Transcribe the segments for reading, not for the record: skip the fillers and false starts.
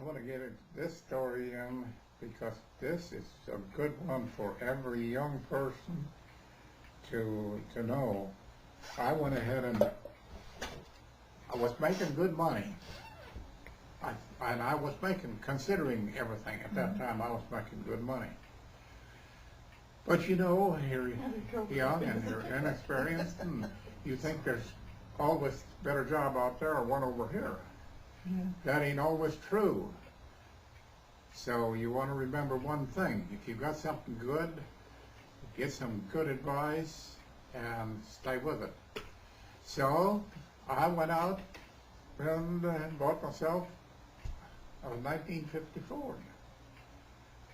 want to get into this story in because this is a good one for every young person to know. I went ahead and I was making good money. I was making, considering everything at that time, I was making good money. But you know, you're young and you're inexperienced, and you think there's always a better job out there or one over here. Yeah. That ain't always true. So you want to remember one thing: if you got something good, get some good advice and stay with it. So I went out and bought myself a 1954.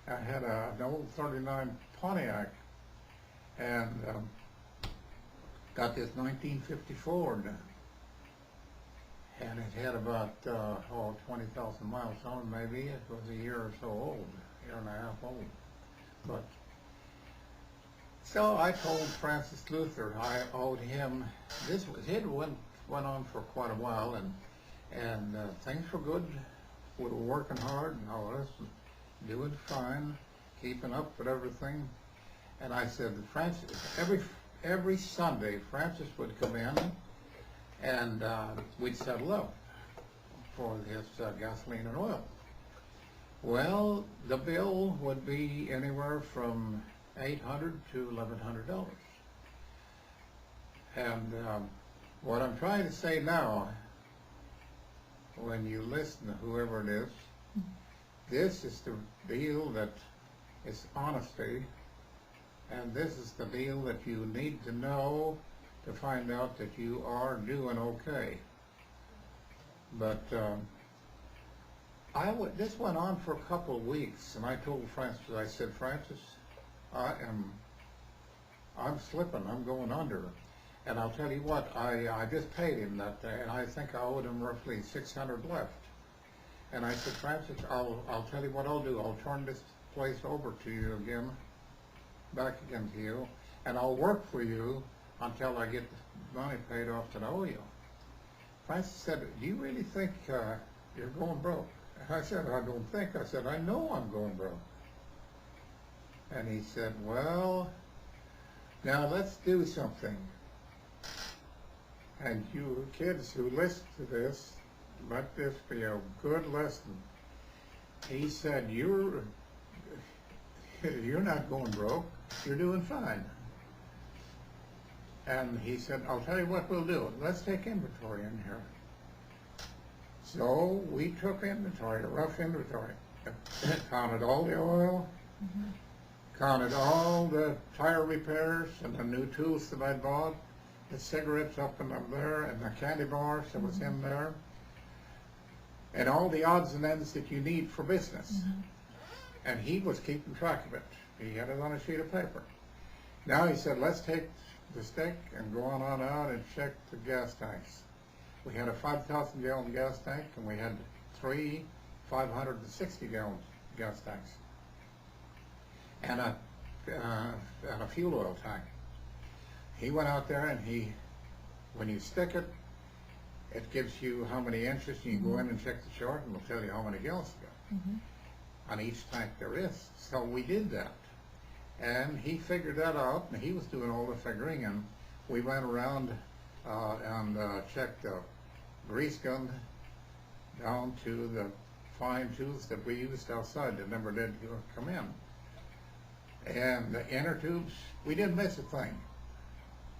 I had an old 39 Pontiac and got this 1954 and it had about 20,000 miles on it. Maybe it was a year or so old, year and a half old. But so I told Francis Luther I owed him. It went on for quite a while, and things were good. We were working hard and all this, and doing fine, keeping up with everything. And I said, Francis, every Sunday, Francis would come in, and we'd settle up for his gasoline and oil. Well, the bill would be anywhere from $800 to $1,100. And what I'm trying to say now, when you listen to whoever it is, this is the deal that is honesty, and this is the deal that you need to know to find out that you are doing okay. But this went on for a couple of weeks, and I told Francis, I said, Francis, I'm slipping, I'm going under. And I'll tell you what, I just paid him that day, and I think I owed him roughly $600 left. And I said, Francis, I'll tell you what I'll do. I'll turn this place over to you again, back again to you, and I'll work for you until I get the money paid off that I owe you. Francis said, do you really think you're going broke? And I said, I don't think. I said, I know I'm going broke. And he said, well, now let's do something. And you kids who listen to this, let this be a good lesson. He said, you're not going broke, you're doing fine. And he said, I'll tell you what we'll do. Let's take inventory in here. So we took inventory, a rough inventory, counted all the oil, counted all the tire repairs and the new tools that I bought, the cigarettes up and up there, and the candy bars that was in there, and all the odds and ends that you need for business. And he was keeping track of it. He had it on a sheet of paper. Now he said, let's take the stick and go on out and check the gas tanks. We had a 5,000 gallon gas tank, and we had 3 560 gallon gas tanks, and a fuel oil tank. He went out there, and when you stick it, it gives you how many inches. You can go in and check the chart, and it'll tell you how many gallons you got on each tank there is. So we did that, and he figured that out, and he was doing all the figuring, and we went around and checked the grease gun down to the fine tools that we used outside that never did come in. And the inner tubes, we didn't miss a thing.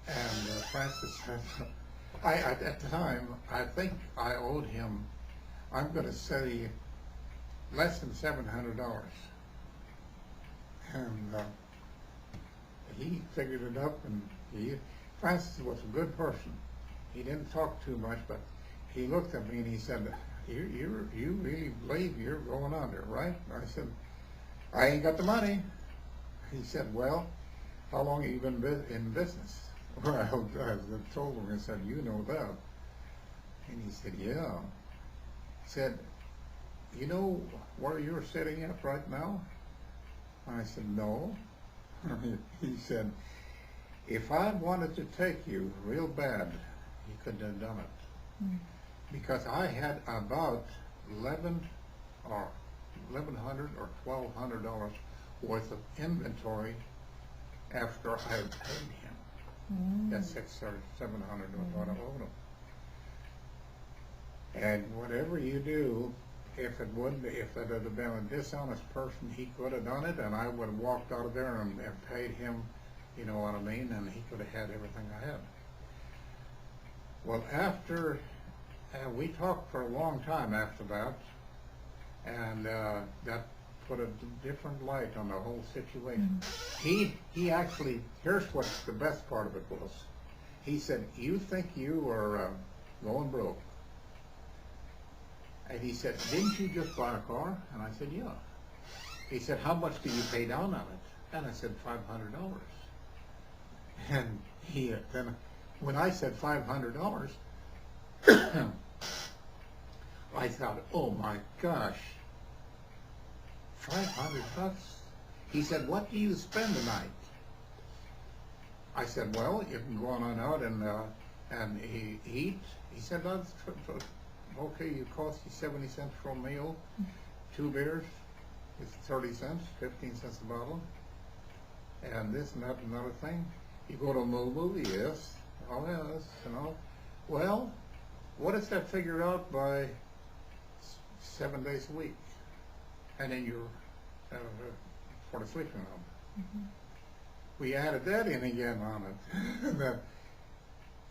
And Francis said, at the time, I think I owed him, I'm going to say, less than $700. And he figured it up, and Francis was a good person. He didn't talk too much, but he looked at me and he said, you really believe you're going under, right? I said, I ain't got the money. He said, well, how long have you been in business? Well, I told him, I said, you know that. And he said, yeah. He said, you know where you're sitting at right now? I said, no. He said, if I wanted to take you real bad, he couldn't have done it. Because I had about 11 or $1,100 or $1,200 worth of inventory after I had paid him. That's $600 or $700 was what I owed him. And whatever you do, if it had been a dishonest person, he could have done it, and I would have walked out of there and paid him, you know what I mean, and he could have had everything I had. Well, after, we talked for a long time after that, and that put a different light on the whole situation. He actually, here's what the best part of it was. He said, "You think you are going broke?" And he said, "Didn't you just buy a car?" And I said, "Yeah." He said, "How much do you pay down on it?" And I said, $500. And he then, when I said $500, I thought, oh my gosh, $500? He said, "What do you spend a night?" I said, "Well, you can go on out and eat." He said, "That's okay, you cost you 70 cents for a meal, 2 beers, it's 30 cents, 15 cents a bottle, and this and that and another thing. You go to a movie, yes, oh yes, you know. Well, what does that figure out by 7 days a week? And then you're for the sleeping room." We added that in again on it,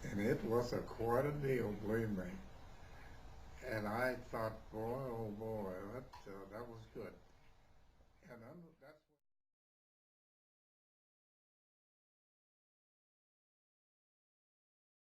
and it was quite a deal, believe me. And I thought, boy, oh boy, that was good. And